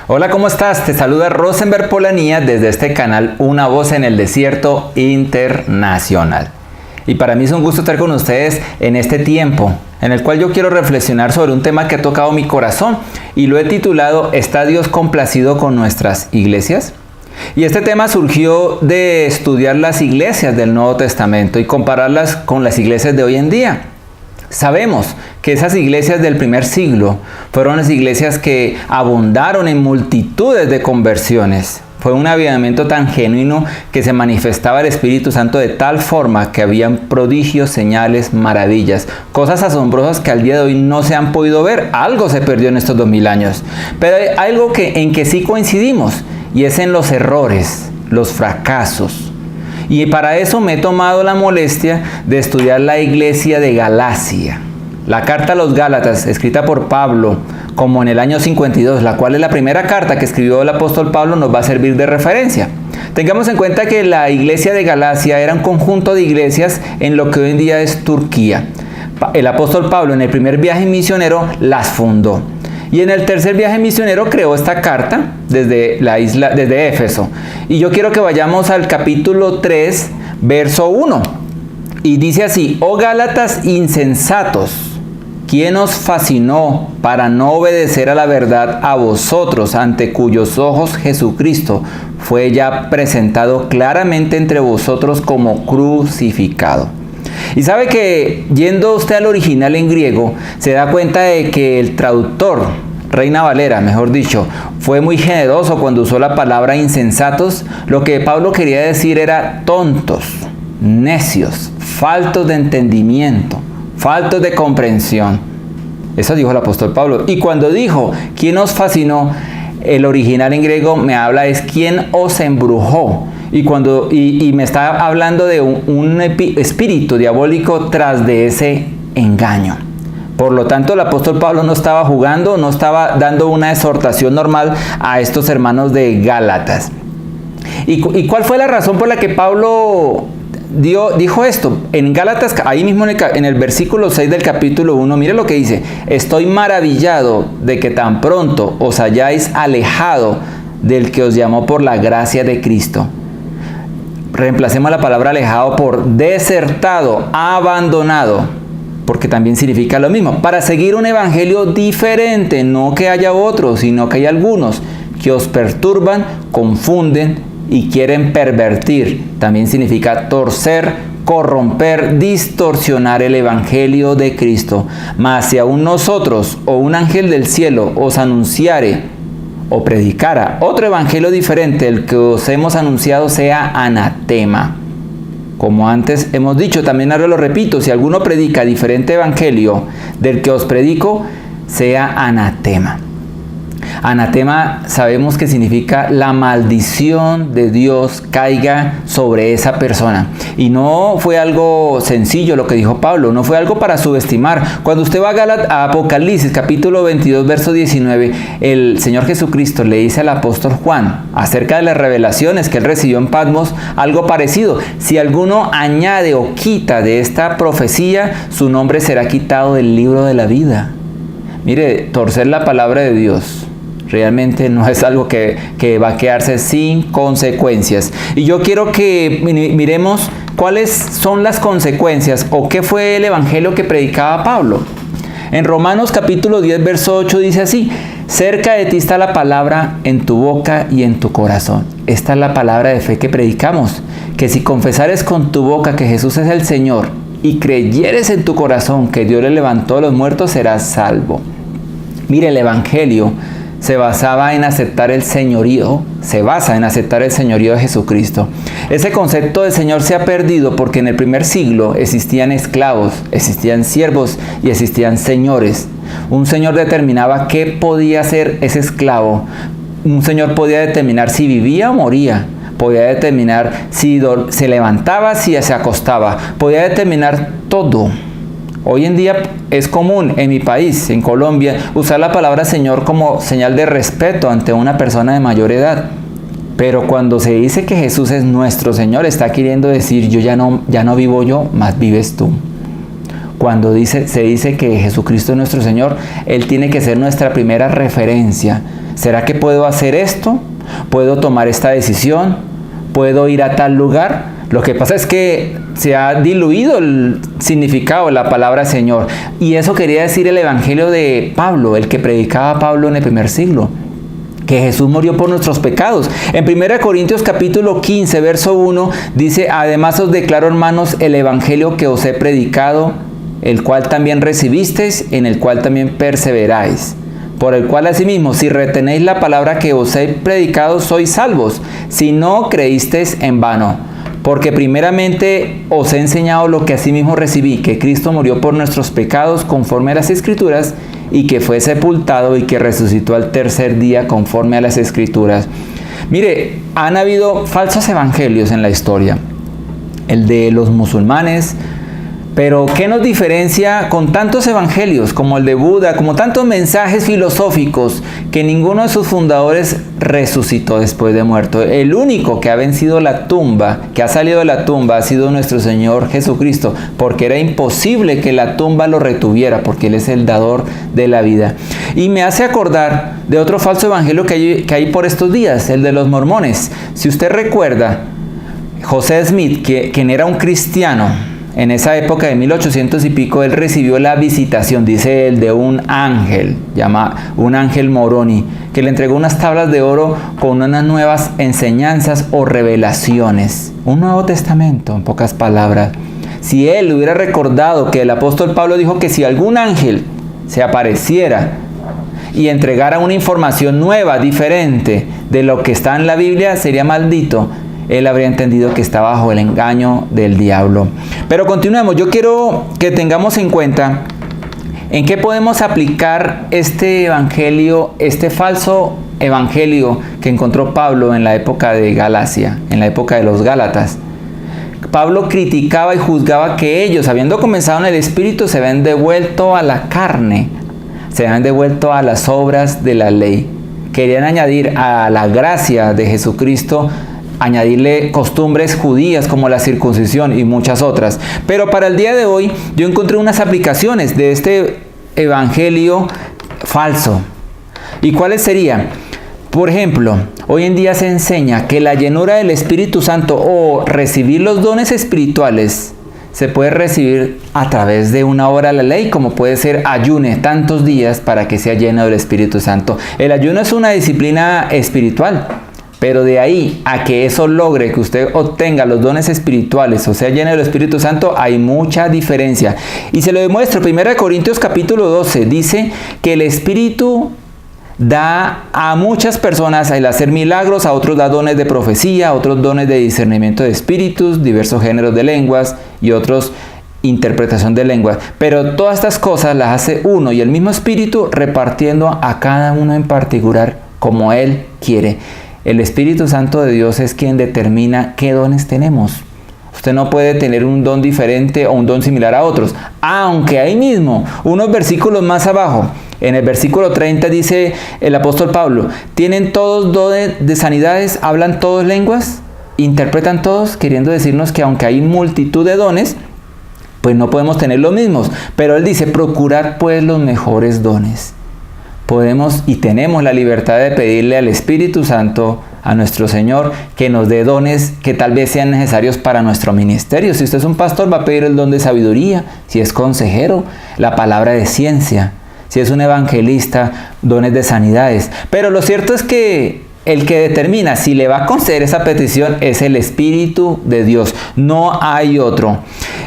Hola, ¿cómo estás? Te saluda Rosenberg Polanía desde este canal Una Voz en el Desierto Internacional. Y para mí es un gusto estar con ustedes en este tiempo, en el cual yo quiero reflexionar sobre un tema que ha tocado mi corazón y lo he titulado ¿Está Dios complacido con nuestras iglesias? Y este tema surgió de estudiar las iglesias del Nuevo Testamento y compararlas con las iglesias de hoy en día. Sabemos que esas iglesias del primer siglo fueron las iglesias que abundaron en multitudes de conversiones. Fue un avivamiento tan genuino que se manifestaba el Espíritu Santo de tal forma que habían prodigios, señales, maravillas, cosas asombrosas que al día de hoy no se han podido ver. Algo se perdió en estos 2000 años. Pero hay algo en que sí coincidimos, y es en los errores, los fracasos. Y para eso me he tomado la molestia de estudiar la Iglesia de Galacia. La carta a los Gálatas, escrita por Pablo, como en el año 52, la cual es la primera carta que escribió el apóstol Pablo, nos va a servir de referencia. Tengamos en cuenta que la Iglesia de Galacia era un conjunto de iglesias en lo que hoy en día es Turquía. El apóstol Pablo en el primer viaje misionero las fundó. Y en el tercer viaje misionero creó esta carta desde Éfeso. Y yo quiero que vayamos al capítulo 3, verso 1. Y dice así: Oh Gálatas insensatos, ¿quién os fascinó para no obedecer a la verdad a vosotros, ante cuyos ojos Jesucristo fue ya presentado claramente entre vosotros como crucificado? Y sabe que, yendo usted al original en griego, se da cuenta de que el traductor, Reina Valera, mejor dicho, fue muy generoso cuando usó la palabra insensatos. Lo que Pablo quería decir era tontos, necios, faltos de entendimiento, faltos de comprensión. Eso dijo el apóstol Pablo. Y cuando dijo, ¿quién os fascinó? El original en griego me habla es ¿quién os embrujó? Y me está hablando de un espíritu diabólico tras de ese engaño. Por lo tanto, el apóstol Pablo no estaba jugando, no estaba dando una exhortación normal a estos hermanos de Gálatas. ¿Y cuál fue la razón por la que Pablo dijo esto? En Gálatas, ahí mismo en el versículo 6 del capítulo 1, mire lo que dice: estoy maravillado de que tan pronto os hayáis alejado del que os llamó por la gracia de Cristo. Reemplacemos la palabra alejado por desertado, abandonado, porque también significa lo mismo, para seguir un evangelio diferente, no que haya otros, sino que hay algunos que os perturban, confunden y quieren pervertir. También significa torcer, corromper, distorsionar el evangelio de Cristo. Mas si aún nosotros o un ángel del cielo os anunciare o predicara otro evangelio diferente del que os hemos anunciado, sea anatema. Como antes hemos dicho, también ahora lo repito: si alguno predica diferente evangelio del que os predico, sea anatema. Anatema sabemos que significa la maldición de Dios caiga sobre esa persona. Y no fue algo sencillo lo que dijo Pablo, no fue algo para subestimar. Cuando usted va a Apocalipsis capítulo 22 verso 19, el Señor Jesucristo le dice al apóstol Juan acerca de las revelaciones que él recibió en Patmos algo parecido: si alguno añade o quita de esta profecía, su nombre será quitado del libro de la vida. Mire, torcer la palabra de Dios realmente no es algo que va a quedarse sin consecuencias. Y yo quiero que miremos cuáles son las consecuencias o qué fue el evangelio que predicaba Pablo. En Romanos capítulo 10 verso 8 dice así: cerca de ti está la palabra en tu boca y en tu corazón. Esta es la palabra de fe que predicamos, que si confesares con tu boca que Jesús es el Señor y creyeres en tu corazón que Dios le levantó de los muertos, serás salvo. Mire, el evangelio se basa en aceptar el señorío de Jesucristo. Ese concepto de Señor se ha perdido porque en el primer siglo existían esclavos, existían siervos y existían señores. Un señor determinaba qué podía hacer ese esclavo. Un señor podía determinar si vivía o moría. Podía determinar si se levantaba, si se acostaba. Podía determinar todo. Hoy en día es común en mi país, en Colombia, usar la palabra Señor como señal de respeto ante una persona de mayor edad. Pero cuando se dice que Jesús es nuestro Señor, está queriendo decir ya no vivo yo, más vives tú. Cuando se dice que Jesucristo es nuestro Señor, Él tiene que ser nuestra primera referencia. ¿Será que puedo hacer esto? ¿Puedo tomar esta decisión? ¿Puedo ir a tal lugar? Lo que pasa es que se ha diluido el significado de la palabra Señor. Y eso quería decir el evangelio de Pablo, el que predicaba Pablo en el primer siglo. Que Jesús murió por nuestros pecados. En 1 Corintios capítulo 15, verso 1, dice: además os declaro, hermanos, el evangelio que os he predicado, el cual también recibisteis, en el cual también perseveráis. Por el cual asimismo, si retenéis la palabra que os he predicado, sois salvos, si no creísteis en vano. Porque primeramente os he enseñado lo que asimismo recibí, que Cristo murió por nuestros pecados conforme a las Escrituras, y que fue sepultado y que resucitó al tercer día conforme a las Escrituras. Mire, han habido falsos evangelios en la historia. El de los musulmanes. Pero ¿qué nos diferencia con tantos evangelios como el de Buda, como tantos mensajes filosóficos, que ninguno de sus fundadores resucitó después de muerto? El único que ha vencido la tumba, que ha salido de la tumba, ha sido nuestro Señor Jesucristo, porque era imposible que la tumba lo retuviera, porque Él es el dador de la vida. Y me hace acordar de otro falso evangelio que hay por estos días, el de los mormones. Si usted recuerda, José Smith, quien era un cristiano, en esa época de 1800 y pico, él recibió la visitación, dice él, de un ángel, un ángel Moroni, que le entregó unas tablas de oro con unas nuevas enseñanzas o revelaciones. Un nuevo testamento, en pocas palabras. Si él hubiera recordado que el apóstol Pablo dijo que si algún ángel se apareciera y entregara una información nueva, diferente de lo que está en la Biblia, sería maldito. Él habría entendido que está bajo el engaño del diablo. Pero continuemos. Yo quiero que tengamos en cuenta en qué podemos aplicar este evangelio, este falso evangelio que encontró Pablo en la época de Galacia, en la época de los Gálatas. Pablo criticaba y juzgaba que ellos, habiendo comenzado en el Espíritu, se habían devuelto a la carne, se habían devuelto a las obras de la ley. Querían añadir a la gracia de Jesucristo, añadirle costumbres judías como la circuncisión y muchas otras. Pero para el día de hoy yo encontré unas aplicaciones de este evangelio falso. ¿Y cuáles serían? Por ejemplo, hoy en día se enseña que la llenura del Espíritu Santo o recibir los dones espirituales se puede recibir a través de una obra de la ley, como puede ser ayune tantos días para que sea lleno del Espíritu Santo. El ayuno es una disciplina espiritual. Pero de ahí a que eso logre que usted obtenga los dones espirituales o sea lleno del Espíritu Santo, hay mucha diferencia. Y se lo demuestro. 1 Corintios capítulo 12 dice que el Espíritu da a muchas personas el hacer milagros, a otros da dones de profecía, a otros dones de discernimiento de espíritus, diversos géneros de lenguas y otros interpretación de lenguas. Pero todas estas cosas las hace uno y el mismo Espíritu, repartiendo a cada uno en particular como Él quiere. El Espíritu Santo de Dios es quien determina qué dones tenemos. Usted no puede tener un don diferente o un don similar a otros. Aunque ahí mismo, unos versículos más abajo, en el versículo 30 dice el apóstol Pablo: ¿tienen todos dones de sanidades? ¿Hablan todos lenguas? ¿Interpretan todos? Queriendo decirnos que aunque hay multitud de dones, pues no podemos tener los mismos. Pero él dice: procurad pues los mejores dones. Podemos y tenemos la libertad de pedirle al Espíritu Santo, a nuestro Señor, que nos dé dones que tal vez sean necesarios para nuestro ministerio. Si usted es un pastor, va a pedir el don de sabiduría. Si es consejero, la palabra de ciencia. Si es un evangelista, dones de sanidades. Pero lo cierto es que el que determina si le va a conceder esa petición es el Espíritu de Dios. No hay otro.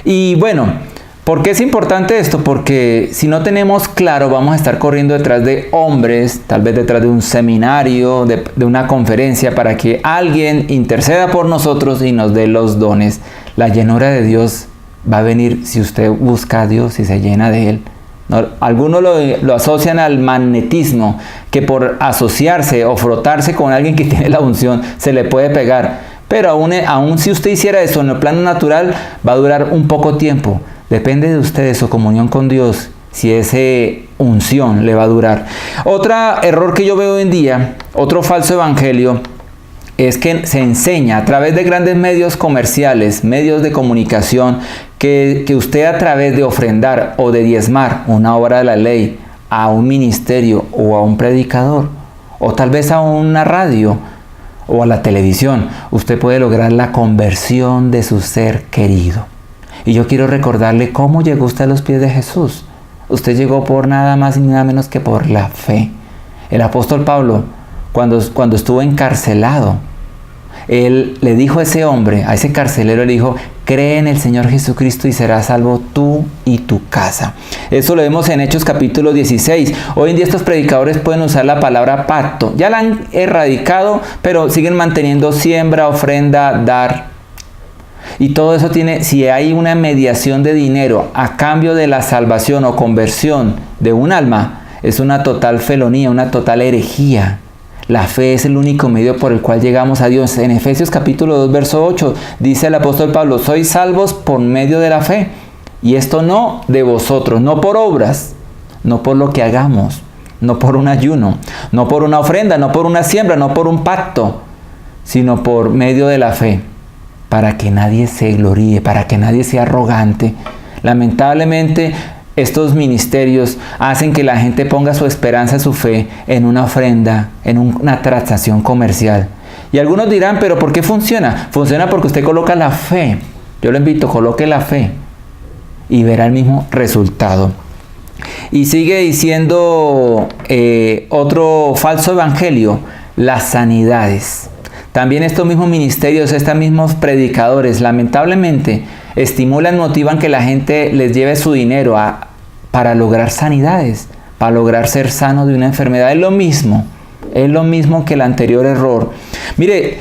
Y bueno, ¿por qué es importante esto? Porque si no tenemos claro, vamos a estar corriendo detrás de hombres, tal vez detrás de un seminario, de una conferencia, para que alguien interceda por nosotros y nos dé los dones. La llenura de Dios va a venir si usted busca a Dios y se llena de Él. No, algunos lo asocian al magnetismo, que por asociarse o frotarse con alguien que tiene la unción se le puede pegar. Pero aún si usted hiciera eso en el plano natural, va a durar un poco tiempo. Depende de usted, de su comunión con Dios, si esa unción le va a durar. Otro error que yo veo hoy en día, otro falso evangelio, es que se enseña a través de grandes medios comerciales, medios de comunicación, que usted a través de ofrendar o de diezmar una obra de la ley a un ministerio o a un predicador o tal vez a una radio o a la televisión, usted puede lograr la conversión de su ser querido. Y yo quiero recordarle cómo llegó usted a los pies de Jesús. Usted llegó por nada más y nada menos que por la fe. El apóstol Pablo, cuando estuvo encarcelado, él le dijo a ese hombre, a ese carcelero, le dijo: cree en el Señor Jesucristo y serás salvo tú y tu casa. Eso lo vemos en Hechos capítulo 16. Hoy en día estos predicadores pueden usar la palabra pacto. Ya la han erradicado, pero siguen manteniendo siembra, ofrenda, dar. Y todo eso tiene, si hay una mediación de dinero a cambio de la salvación o conversión de un alma, es una total felonía, una total herejía. La fe es el único medio por el cual llegamos a Dios. En Efesios capítulo 2, verso 8, dice el apóstol Pablo: sois salvos por medio de la fe. Y esto no de vosotros, no por obras, no por lo que hagamos, no por un ayuno, no por una ofrenda, no por una siembra, no por un pacto, sino por medio de la fe, para que nadie se gloríe, para que nadie sea arrogante. Lamentablemente, estos ministerios hacen que la gente ponga su esperanza, su fe en una ofrenda, en una transacción comercial. Y algunos dirán: ¿pero por qué funciona? Funciona porque usted coloca la fe. Yo lo invito, coloque la fe y verá el mismo resultado. Y sigue diciendo otro falso evangelio: las sanidades. También estos mismos ministerios, estos mismos predicadores, lamentablemente, estimulan, motivan que la gente les lleve su dinero para lograr sanidades, para lograr ser sano de una enfermedad. Es lo mismo que el anterior error. Mire,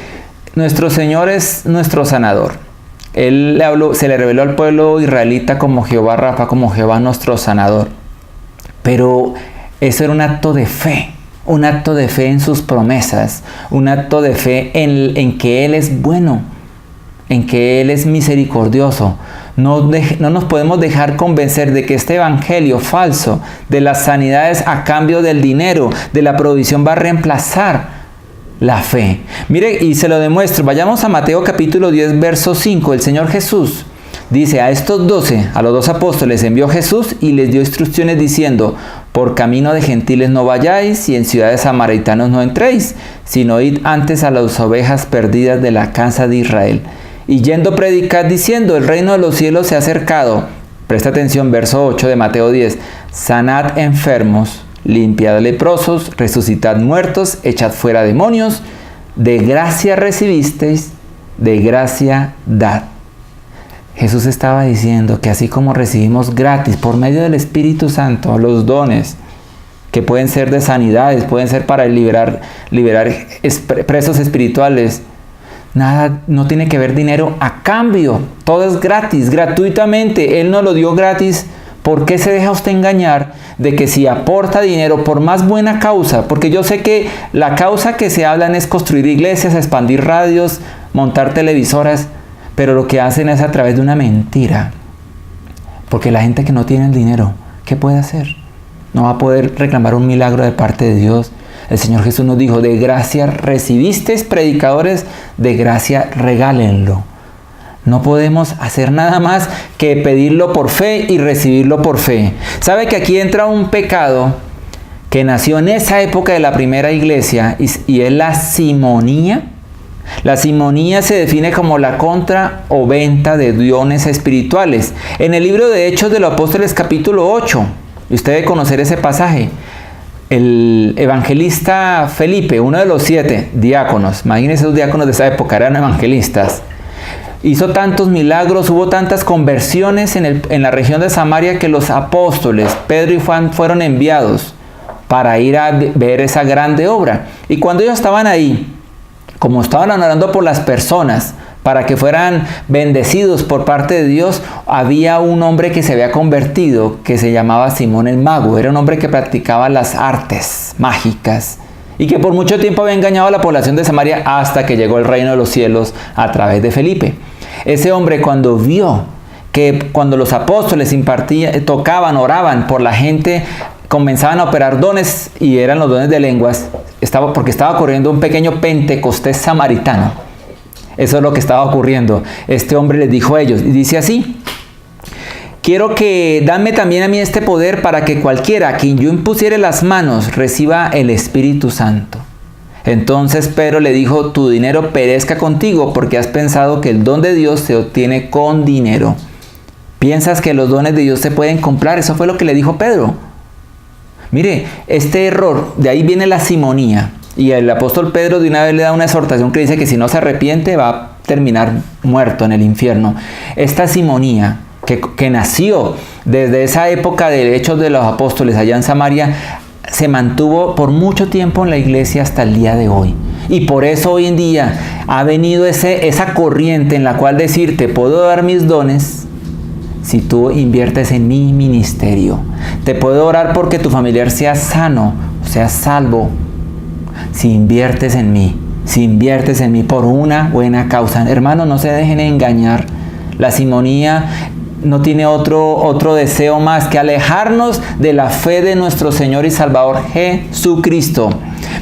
nuestro Señor es nuestro sanador. Él se le reveló al pueblo israelita como Jehová Rafa, como Jehová nuestro sanador. Pero eso era un acto de fe. Un acto de fe en sus promesas, un acto de fe en que Él es bueno, en que Él es misericordioso. No nos podemos dejar convencer de que este evangelio falso de las sanidades a cambio del dinero, de la provisión, va a reemplazar la fe. Mire, y se lo demuestro. Vayamos a Mateo capítulo 10, verso 5. El Señor Jesús dice: a estos 12, a los 2 apóstoles envió Jesús y les dio instrucciones diciendo: por camino de gentiles no vayáis y en ciudades samaritanos no entréis, sino id antes a las ovejas perdidas de la casa de Israel. Y yendo predicad diciendo: el reino de los cielos se ha acercado. Presta atención, verso 8 de Mateo 10. Sanad enfermos, limpiad leprosos, resucitad muertos, echad fuera demonios. De gracia recibisteis, de gracia dad. Jesús estaba diciendo que así como recibimos gratis por medio del Espíritu Santo los dones, que pueden ser de sanidades, pueden ser para liberar presos espirituales, nada, no tiene que ver dinero a cambio. Todo es gratis, gratuitamente. Él nos lo dio gratis. ¿Por qué se deja usted engañar de que si aporta dinero por más buena causa? Porque yo sé que la causa que se hablan es construir iglesias, expandir radios, montar televisoras, pero lo que hacen es a través de una mentira. Porque la gente que no tiene el dinero, ¿qué puede hacer? No va a poder reclamar un milagro de parte de Dios. El Señor Jesús nos dijo: de gracia recibisteis, predicadores, de gracia regálenlo. No podemos hacer nada más que pedirlo por fe y recibirlo por fe. ¿Sabe que aquí entra un pecado que nació en esa época de la primera iglesia y es la simonía? La simonía se define como la compra o venta de dones espirituales. En el libro de Hechos de los Apóstoles capítulo 8, y usted debe conocer ese pasaje, el evangelista Felipe, uno de los 7 diáconos, imagínense los diáconos de esa época, eran evangelistas, hizo tantos milagros, hubo tantas conversiones en la región de Samaria que los apóstoles, Pedro y Juan, fueron enviados para ir a ver esa grande obra. Y cuando ellos estaban ahí, como estaban orando por las personas para que fueran bendecidos por parte de Dios, había un hombre que se había convertido que se llamaba Simón el Mago. Era un hombre que practicaba las artes mágicas y que por mucho tiempo había engañado a la población de Samaria hasta que llegó el reino de los cielos a través de Felipe. Ese hombre, cuando vio que cuando los apóstoles tocaban, oraban por la gente, comenzaban a operar dones, y eran los dones de lenguas, porque estaba ocurriendo un pequeño Pentecostés samaritano. Eso es lo que estaba ocurriendo. Este hombre les dijo a ellos, y dice así: quiero que danme también a mí este poder para que cualquiera a quien yo impusiere las manos reciba el Espíritu Santo. Entonces Pedro le dijo, tu dinero perezca contigo porque has pensado que el don de Dios se obtiene con dinero. ¿Piensas que los dones de Dios se pueden comprar? Eso fue lo que le dijo Pedro. Mire, este error, de ahí viene la simonía. Y el apóstol Pedro de una vez le da una exhortación que dice que si no se arrepiente va a terminar muerto en el infierno. Esta simonía que nació desde esa época de Hechos de los Apóstoles allá en Samaria, se mantuvo por mucho tiempo en la iglesia hasta el día de hoy. Y por eso hoy en día ha venido esa corriente en la cual decir, te puedo dar mis dones si tú inviertes en mi ministerio. Te puedo orar porque tu familiar sea sano, sea salvo, si inviertes en mí. Si inviertes en mí por una buena causa. Hermanos, no se dejen engañar. La simonía no tiene otro deseo más que alejarnos de la fe de nuestro Señor y Salvador Jesucristo.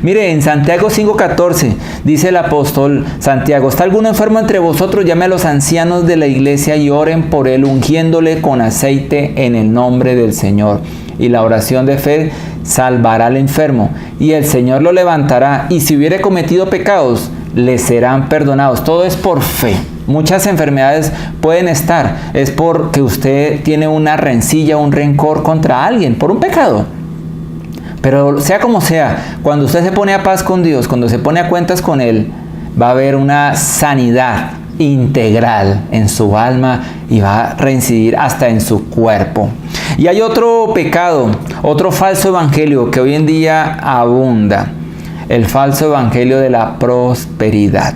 Mire, en Santiago 5:14 dice el apóstol Santiago, ¿está alguno enfermo entre vosotros? Llame a los ancianos de la iglesia y oren por él, ungiéndole con aceite en el nombre del Señor. Y la oración de fe salvará al enfermo, y el Señor lo levantará, y si hubiere cometido pecados, le serán perdonados. Todo es por fe. Muchas enfermedades pueden estar, es porque usted tiene una rencilla, un rencor contra alguien, por un pecado. Pero sea como sea, cuando usted se pone a paz con Dios, cuando se pone a cuentas con Él, va a haber una sanidad integral en su alma y va a reincidir hasta en su cuerpo. Y hay otro pecado, otro falso evangelio que hoy en día abunda, el falso evangelio de la prosperidad.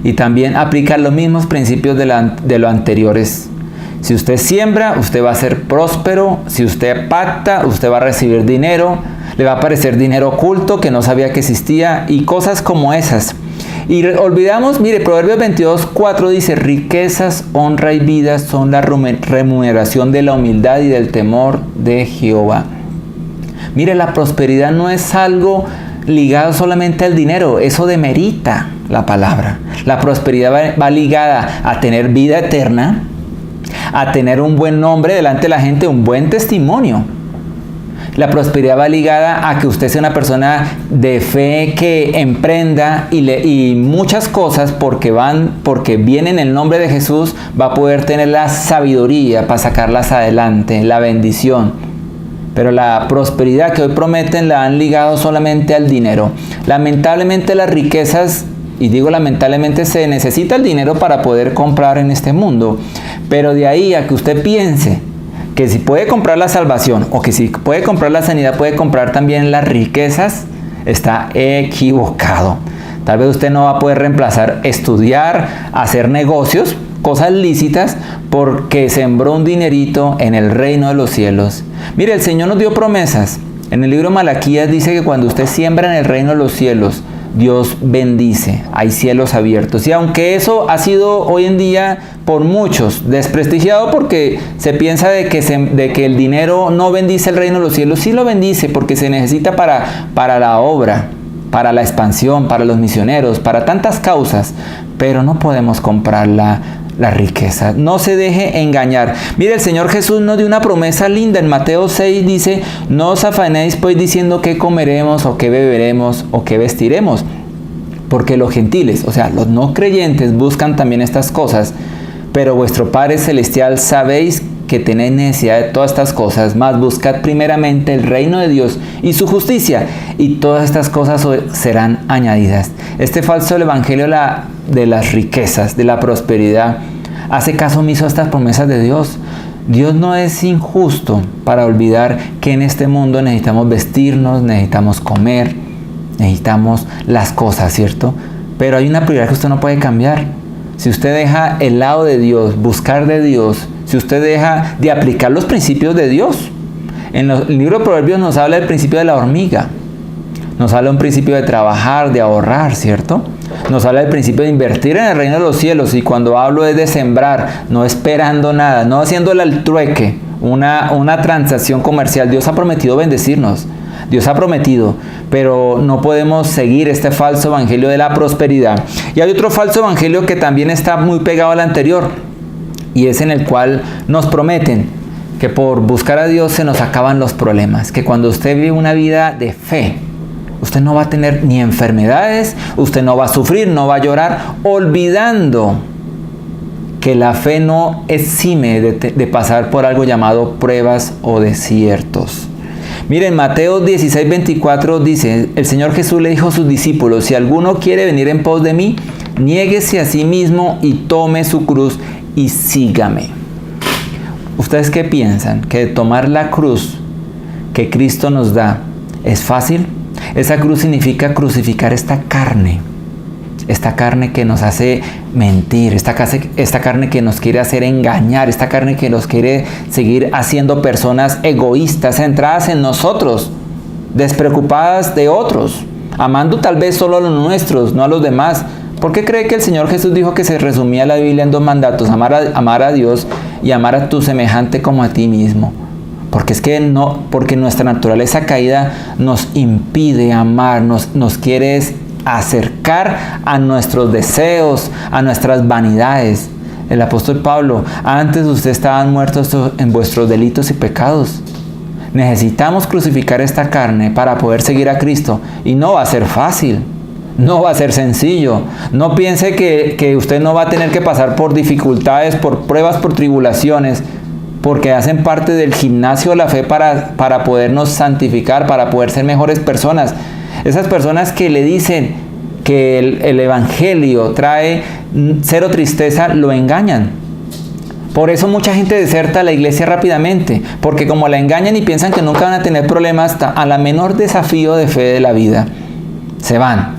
Y también aplica los mismos principios de lo anteriores. Si usted siembra, usted va a ser próspero. Si usted pacta, usted va a recibir dinero. Le va a aparecer dinero oculto que no sabía que existía y cosas como esas. Y olvidamos, mire, Proverbios 22:4 dice, riquezas, honra y vida son la remuneración de la humildad y del temor de Jehová. Mire, la prosperidad no es algo ligado solamente al dinero, eso demerita la palabra. La prosperidad va ligada a tener vida eterna, a tener un buen nombre delante de la gente, un buen testimonio. La prosperidad va ligada a que usted sea una persona de fe que emprenda y muchas cosas porque viene en el nombre de Jesús, va a poder tener la sabiduría para sacarlas adelante, la bendición. Pero la prosperidad que hoy prometen la han ligado solamente al dinero. Lamentablemente las riquezas, y digo lamentablemente, se necesita el dinero para poder comprar en este mundo. Pero de ahí a que usted piense que si puede comprar la salvación o que si puede comprar la sanidad, puede comprar también las riquezas, está equivocado. Tal vez usted no va a poder reemplazar estudiar, hacer negocios, cosas lícitas, porque sembró un dinerito en el reino de los cielos. Mire, el Señor nos dio promesas. En el libro de Malaquías dice que cuando usted siembra en el reino de los cielos, Dios bendice, hay cielos abiertos. Y aunque eso ha sido hoy en día por muchos desprestigiado porque se piensa de que el dinero no bendice el reino de los cielos, sí lo bendice porque se necesita para la obra, para la expansión, para los misioneros, para tantas causas, pero no podemos comprar la riqueza. No se deje engañar. Mire, el Señor Jesús nos dio una promesa linda. En Mateo 6 dice, no os afanéis pues diciendo qué comeremos o qué beberemos o qué vestiremos, porque los gentiles, o sea, los no creyentes, buscan también estas cosas, pero vuestro Padre Celestial sabéis que tenéis necesidad de todas estas cosas, mas buscad primeramente el reino de Dios y su justicia, y todas estas cosas serán añadidas. Este falso evangelio de las riquezas, de la prosperidad, hace caso omiso a estas promesas de Dios. Dios no es injusto para olvidar que en este mundo necesitamos vestirnos, necesitamos comer, necesitamos las cosas, ¿cierto? Pero hay una prioridad que usted no puede cambiar. Si usted deja el lado de Dios, buscar de Dios, si usted deja de aplicar los principios de Dios. En el libro de Proverbios nos habla del principio de la hormiga. Nos habla de un principio de trabajar, de ahorrar, ¿cierto? Nos habla del principio de invertir en el reino de los cielos. Y cuando hablo es de sembrar, no esperando nada, no haciéndole al trueque, una transacción comercial. Dios ha prometido bendecirnos. Dios ha prometido, pero no podemos seguir este falso evangelio de la prosperidad. Y hay otro falso evangelio que también está muy pegado al anterior, y es en el cual nos prometen que por buscar a Dios se nos acaban los problemas, que cuando usted vive una vida de fe, usted no va a tener ni enfermedades, usted no va a sufrir, no va a llorar, olvidando que la fe no exime de pasar por algo llamado pruebas o desiertos. Miren, Mateo 16:24 dice, el Señor Jesús le dijo a sus discípulos, si alguno quiere venir en pos de mí, niéguese a sí mismo y tome su cruz y sígame. ¿Ustedes qué piensan? ¿Que tomar la cruz que Cristo nos da es fácil? Esa cruz significa crucificar esta carne que nos hace mentir, esta carne que nos quiere hacer engañar, esta carne que nos quiere seguir haciendo personas egoístas, centradas en nosotros, despreocupadas de otros, amando tal vez solo a los nuestros, no a los demás. ¿Por qué cree que el Señor Jesús dijo que se resumía la Biblia en 2 mandatos? Amar a Dios y amar a tu semejante como a ti mismo. Porque nuestra naturaleza caída nos impide amar, nos quiere acercar a nuestros deseos, a nuestras vanidades. El apóstol Pablo, antes ustedes estaban muertos en vuestros delitos y pecados. Necesitamos crucificar esta carne para poder seguir a Cristo, y no va a ser fácil, no va a ser sencillo. No piense que usted no va a tener que pasar por dificultades, por pruebas, por tribulaciones, porque hacen parte del gimnasio de la fe para podernos santificar, para poder ser mejores personas. Esas personas que le dicen que el Evangelio trae cero tristeza, lo engañan. Por eso mucha gente deserta a la iglesia rápidamente, porque como la engañan y piensan que nunca van a tener problemas, hasta a la menor desafío de fe de la vida, se van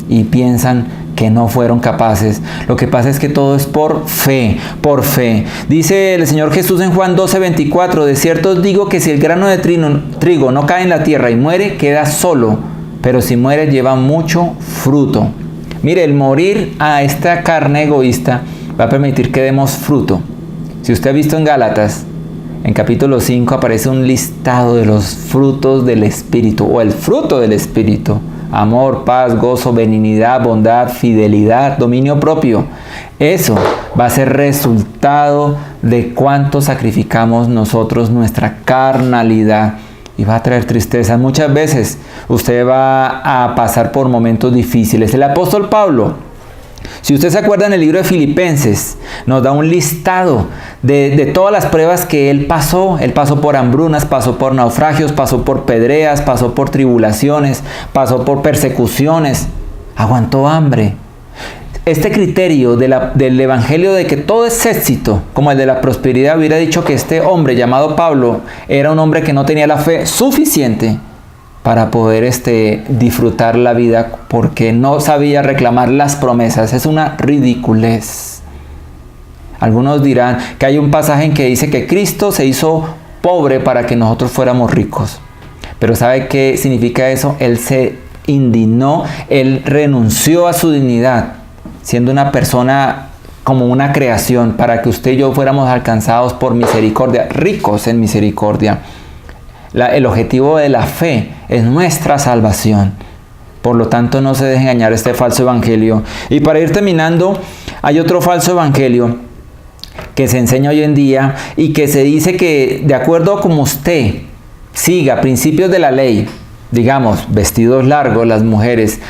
y piensan que no fueron capaces. Lo que pasa es que todo es por fe, por fe. Dice el Señor Jesús en Juan 12:24, de cierto os digo que si el grano de trigo no cae en la tierra y muere, queda solo, pero si muere lleva mucho fruto. Mire, el morir a esta carne egoísta va a permitir que demos fruto. Si usted ha visto en Gálatas, en capítulo 5 aparece un listado de los frutos del Espíritu, o el fruto del Espíritu: amor, paz, gozo, benignidad, bondad, fidelidad, dominio propio. Eso va a ser resultado de cuánto sacrificamos nosotros nuestra carnalidad, y va a traer tristeza. Muchas veces usted va a pasar por momentos difíciles. El apóstol Pablo, si usted se acuerda, en el libro de Filipenses nos da un listado de todas las pruebas que él pasó. Él pasó por hambrunas, pasó por naufragios, pasó por pedreas, pasó por tribulaciones, pasó por persecuciones, aguantó hambre. Este criterio del Evangelio de que todo es éxito, como el de la prosperidad, hubiera dicho que este hombre llamado Pablo era un hombre que no tenía la fe suficiente para poder disfrutar la vida, porque no sabía reclamar las promesas. Es una ridiculez. Algunos dirán que hay un pasaje en que dice que Cristo se hizo pobre para que nosotros fuéramos ricos. Pero ¿sabe qué significa eso? Él se indignó, él renunció a su dignidad, siendo una persona como una creación, para que usted y yo fuéramos alcanzados por misericordia, ricos en misericordia. El objetivo de la fe es nuestra salvación. Por lo tanto, no se deje engañar este falso evangelio. Y para ir terminando, hay otro falso evangelio que se enseña hoy en día y que se dice que, de acuerdo a como usted siga principios de la ley, digamos, vestidos largos las mujeres,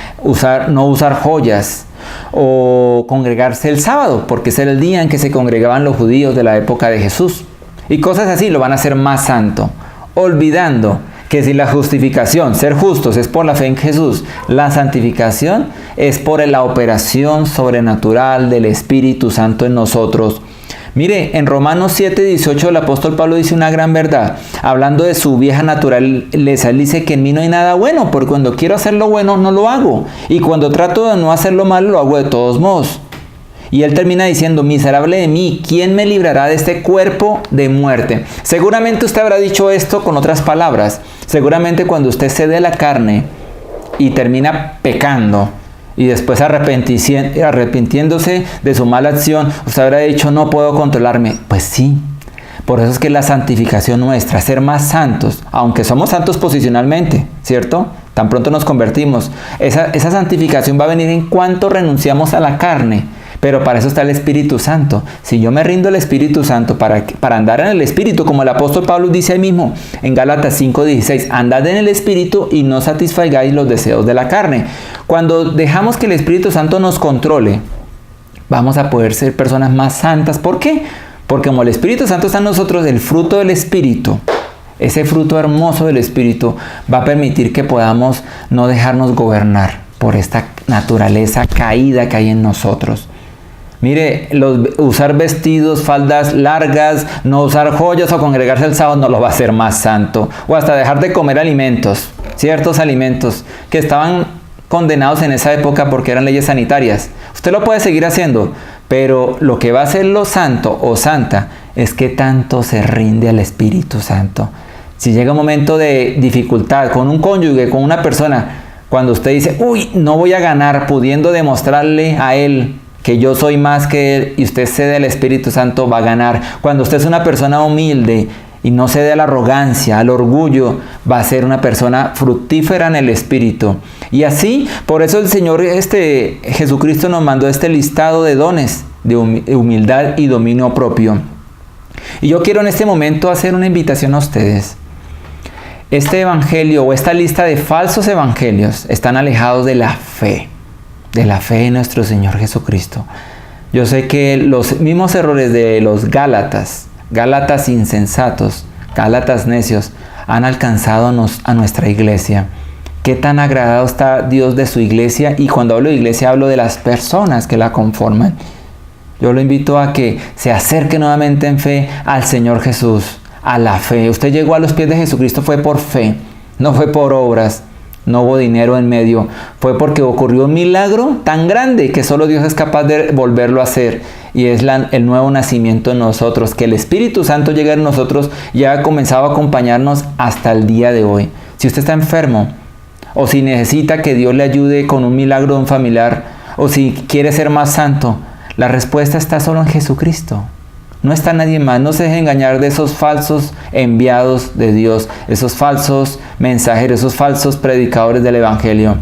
no usar joyas, o congregarse el sábado, porque ese era el día en que se congregaban los judíos de la época de Jesús, y cosas así, lo van a hacer más santo, olvidando que si la justificación, ser justos, es por la fe en Jesús, la santificación es por la operación sobrenatural del Espíritu Santo en nosotros. Mire, en Romanos 7:18 el apóstol Pablo dice una gran verdad, hablando de su vieja naturaleza. Él dice que en mí no hay nada bueno, porque cuando quiero hacer lo bueno no lo hago, y cuando trato de no hacer lo malo lo hago de todos modos. Y él termina diciendo, miserable de mí, ¿quién me librará de este cuerpo de muerte? Seguramente usted habrá dicho esto con otras palabras. Seguramente cuando usted cede a la carne y termina pecando, y después arrepintiéndose de su mala acción, usted habrá dicho, no puedo controlarme. Pues sí, por eso es que la santificación nuestra, ser más santos, aunque somos santos posicionalmente, ¿cierto? Tan pronto nos convertimos, esa santificación va a venir en cuanto renunciamos a la carne. pero para eso está el Espíritu Santo. Si yo me rindo al Espíritu Santo para andar en el Espíritu, como el apóstol Pablo dice ahí mismo en Gálatas 5:16, andad en el Espíritu y no satisfagáis los deseos de la carne. Cuando dejamos que el Espíritu Santo nos controle, vamos a poder ser personas más santas. ¿Por qué? Porque como el Espíritu Santo está en nosotros, el fruto del Espíritu, ese fruto hermoso del Espíritu, va a permitir que podamos no dejarnos gobernar por esta naturaleza caída que hay en nosotros. Mire, usar vestidos, faldas largas, no usar joyas o congregarse el sábado no lo va a hacer más santo. O hasta dejar de comer alimentos, ciertos alimentos que estaban condenados en esa época porque eran leyes sanitarias. Usted lo puede seguir haciendo, pero lo que va a hacer lo santo o santa es que tanto se rinde al Espíritu Santo. Si llega un momento de dificultad con un cónyuge, con una persona, cuando usted dice, uy, no voy a ganar, pudiendo demostrarle a él que yo soy más que él, y usted cede al Espíritu Santo, va a ganar. Cuando usted es una persona humilde y no cede a la arrogancia, al orgullo, va a ser una persona fructífera en el Espíritu. Y así, por eso el Señor Jesucristo nos mandó este listado de dones de humildad y dominio propio. Y yo quiero en este momento hacer una invitación a ustedes. Este evangelio o esta lista de falsos evangelios están alejados de la fe en nuestro Señor Jesucristo. Yo sé que los mismos errores de los Gálatas insensatos, Gálatas necios, han alcanzado a nuestra iglesia. ¿Qué tan agradado está Dios de su iglesia? Y cuando hablo de iglesia, hablo de las personas que la conforman. Yo lo invito a que se acerque nuevamente en fe al Señor Jesús, a la fe. Usted llegó a los pies de Jesucristo fue por fe, no fue por obras. No hubo dinero en medio. Fue porque ocurrió un milagro tan grande que solo Dios es capaz de volverlo a hacer. Y es el nuevo nacimiento en nosotros. Que el Espíritu Santo llegue a nosotros y ha comenzado a acompañarnos hasta el día de hoy. Si usted está enfermo, o si necesita que Dios le ayude con un milagro de un familiar, o si quiere ser más santo, la respuesta está solo en Jesucristo. No está nadie más. No se deje engañar de esos falsos enviados de Dios, esos falsos mensajeros, esos falsos predicadores del Evangelio.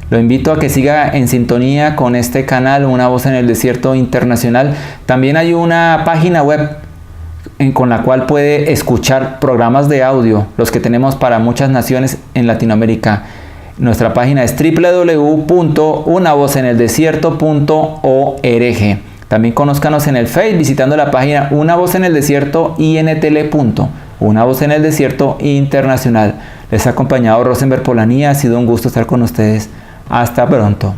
Lo invito a que siga en sintonía con este canal, Una Voz en el Desierto Internacional. También hay una página web con la cual puede escuchar programas de audio, los que tenemos para muchas naciones en Latinoamérica. Nuestra página es www.unavozeneldesierto.org. También conózcanos en el FIDE visitando la página Una Voz en el Desierto INTL. Una Voz en el Desierto Internacional. Les ha acompañado Rosenberg Polanía. Ha sido un gusto estar con ustedes. Hasta pronto.